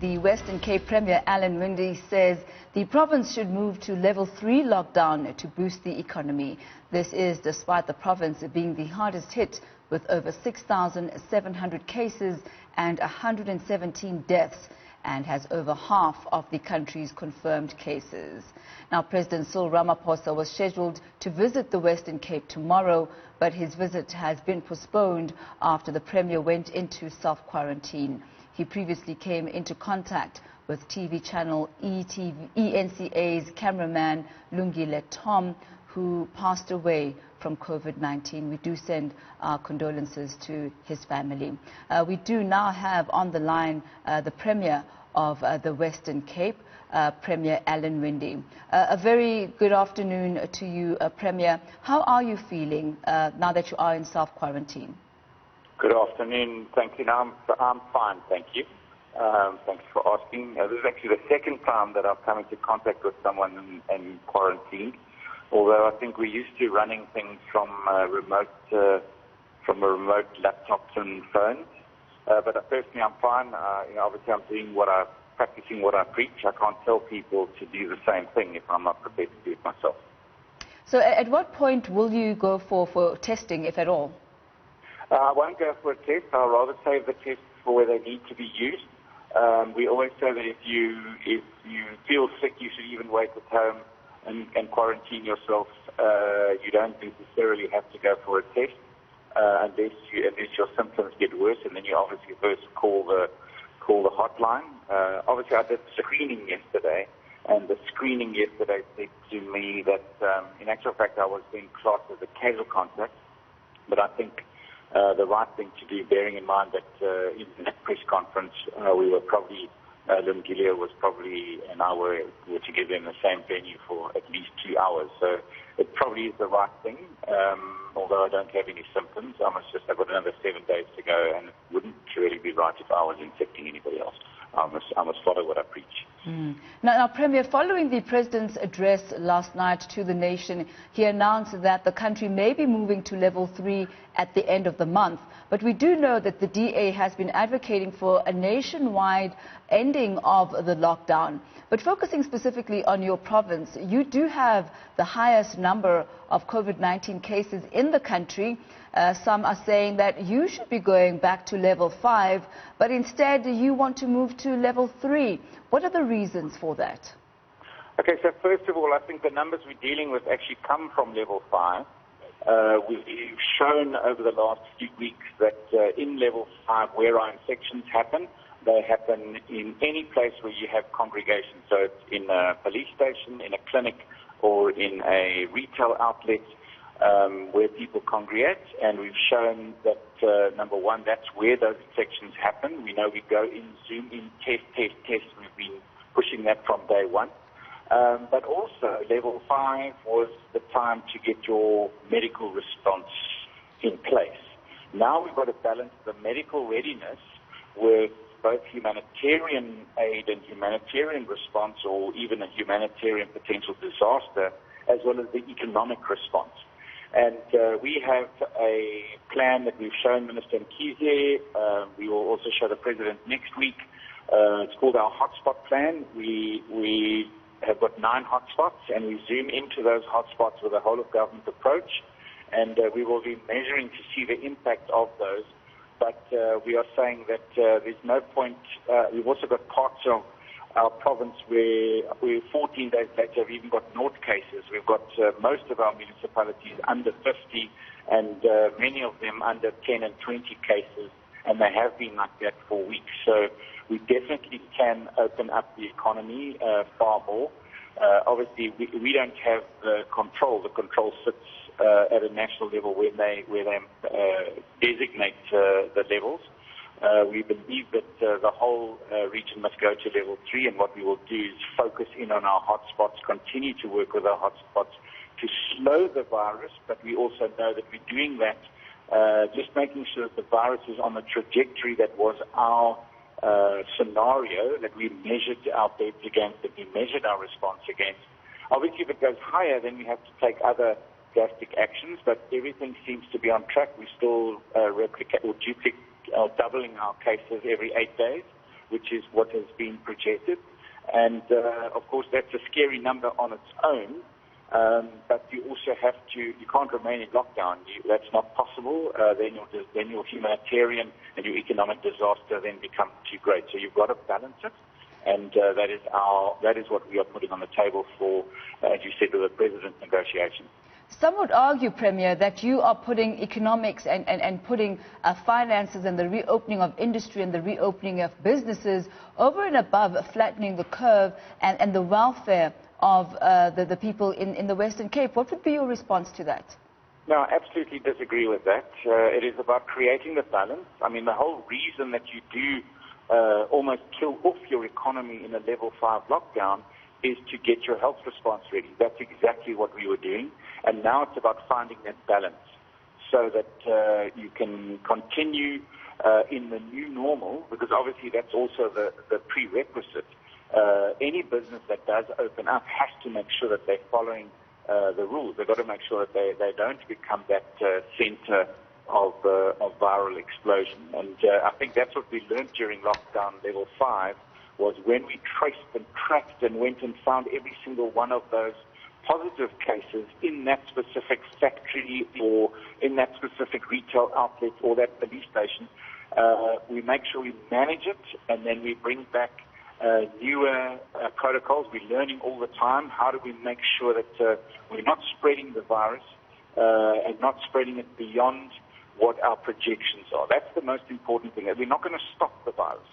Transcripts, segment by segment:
the Western Cape Premier Alan Winde says the province should move to level 3 lockdown to boost the economy. This is despite the province being the hardest hit with over 6,700 cases and 117 deaths, and has over half of the country's confirmed cases. Now, President Cyril Ramaphosa was scheduled to visit the Western Cape tomorrow, but his visit has been postponed after the Premier went into self-quarantine. He previously came into contact with TV channel ENCA's cameraman Lungile Tom, who passed away from COVID-19. We do send our condolences to his family. We do now have on the line the Premier of the Western Cape, Premier Alan Winde. A very good afternoon to you, Premier. How are you feeling now that you are in self-quarantine? Good afternoon. Thank you. I'm fine, thank you. Thanks for asking. This is actually the second time that I've come into contact with someone in quarantine. Although I think we're used to running things from remote laptops and phones. But personally, I'm fine. Obviously, I'm practicing what I preach. I can't tell people to do the same thing if I'm not prepared to do it myself. So, at what point will you go for testing, if at all? I won't go for a test. I'll rather save the tests for where they need to be used. We always say that if you feel sick, you should even wait at home and quarantine yourself. You don't necessarily have to go for a test unless your symptoms get worse, and then you obviously first call the hotline. Obviously, I did screening yesterday, and the screening yesterday said to me that in actual fact I was being classed as a casual contact, but I think the right thing to do, bearing in mind that in that press conference we were probably Lungile was probably and I were together in the same venue for at least 2 hours. So it probably is the right thing, although I don't have any symptoms. I've got another 7 days to go, and it wouldn't really be right if I was infecting anybody else. I must follow what I preach. Now, Premier, following the President's address last night to the nation, he announced that the country may be moving to level 3 at the end of the month. But we do know that the DA has been advocating for a nationwide ending of the lockdown. But focusing specifically on your province, you do have the highest number of COVID-19 cases in the country. Some are saying that you should be going back to level 5, but instead you want to move to level 3. What are the reasons for that? Okay, so first of all, I think the numbers we're dealing with actually come from level 5. We've shown over the last few weeks that in level 5, where our infections happen, they happen in any place where you have congregation. So it's in a police station, in a clinic, or in a retail outlet where people congregate. And we've shown that, number one, that's where those infections happen. We know we go in, zoom in, test. We've been pushing that from day one. But also, level 5 was the time to get your medical response in place. Now we've got to balance the medical readiness with both humanitarian aid and humanitarian response, or even a humanitarian potential disaster, as well as the economic response. And we have a plan that we've shown Minister Mkhize. We will also show the President next week. It's called our hotspot plan. We have got 9 hotspots, and we zoom into those hotspots with a whole-of-government approach, and we will be measuring to see the impact of those. But we are saying that there's no point. We've also got parts of our province where 14 days later have even got 0 cases. We've got most of our municipalities under 50, and many of them under 10 and 20 cases, and they have been like that for weeks. So we definitely can open up the economy far more. Obviously, we don't have the control. The control sits at a national level where they designate the levels. We believe that the whole region must go to level 3, and what we will do is focus in on our hotspots, continue to work with our hotspots to slow the virus, but we also know that we're doing that just making sure that the virus is on the trajectory that was our scenario, that we measured our beds against, that we measured our response against. Obviously, if it goes higher, then we have to take other drastic actions, but everything seems to be on track. We still replicate or duplicate, doubling our cases every 8 days. which is what has been projected. And, of course, that's a scary number on its own. But you also have to, you can't remain in lockdown. That's not possible. Then your humanitarian and your economic disaster then become too great. So you've got to balance it. And that is what we are putting on the table for, as you said, with the President's negotiations. Some would argue, Premier, that you are putting economics and putting finances and the reopening of industry and the reopening of businesses over and above flattening the curve and the welfare of the people in the Western Cape. What would be your response to that? No, I absolutely disagree with that. It is about creating the balance. I mean, the whole reason that you do almost kill off your economy in a level 5 lockdown is to get your health response ready. That's exactly what we were doing. And now it's about finding that balance so that you can continue in the new normal, because obviously that's also the prerequisite. Any business that does open up has to make sure that they're following the rules. They've got to make sure that they don't become that center of viral explosion. And I think that's what we learned during lockdown level 5, was when we traced and tracked and went and found every single one of those positive cases in that specific factory or in that specific retail outlet or that police station, we make sure we manage it, and then we bring back newer protocols. We're learning all the time. How do we make sure that we're not spreading the virus and not spreading it beyond what our projections are? That's the most important thing. We're not going to stop the virus.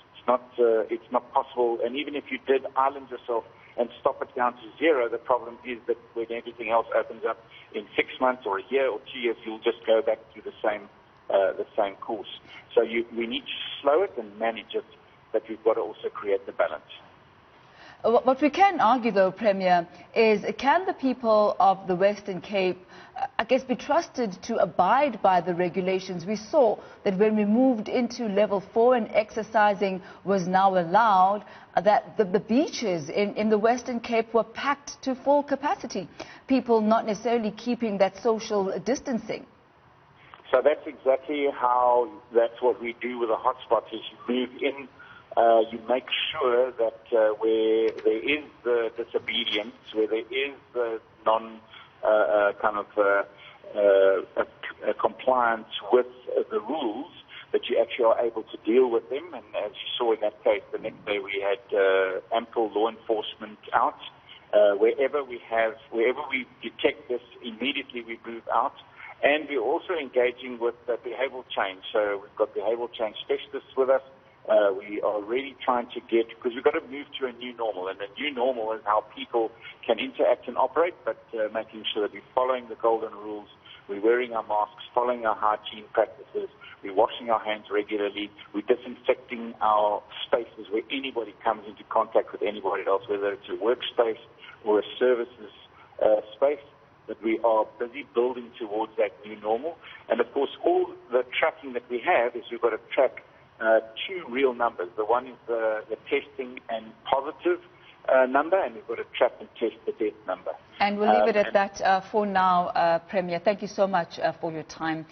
It's not possible. And even if you did island yourself and stop it down to 0, the problem is that when everything else opens up in 6 months or a year or 2 years, you'll just go back to the same course. So we need to slow it and manage it, but we've got to also create the balance. What we can argue, though, Premier, is can the people of the Western Cape, I guess, be trusted to abide by the regulations? We saw that when we moved into level 4 and exercising was now allowed, that the beaches in the Western Cape were packed to full capacity, people not necessarily keeping that social distancing. So that's exactly that's what we do with the hotspots, is you move in. You make sure that where there is the disobedience, where there is the compliance with the rules, that you actually are able to deal with them. And as you saw in that case, the next day we had ample law enforcement out. Wherever we detect this, immediately we move out. And we're also engaging with behavioral change. So we've got behavioral change specialists with us. We are really trying to because we've got to move to a new normal, and a new normal is how people can interact and operate, but making sure that we're following the golden rules, we're wearing our masks, following our hygiene practices, we're washing our hands regularly, we're disinfecting our spaces where anybody comes into contact with anybody else, whether it's a workspace or a services space, that we are busy building towards that new normal. And of course, all the tracking that we have is we've got to track 2 real numbers. The one is the testing and positive number, and we've got to track and test the death number. And we'll leave it at that for now, Premier. Thank you so much for your time.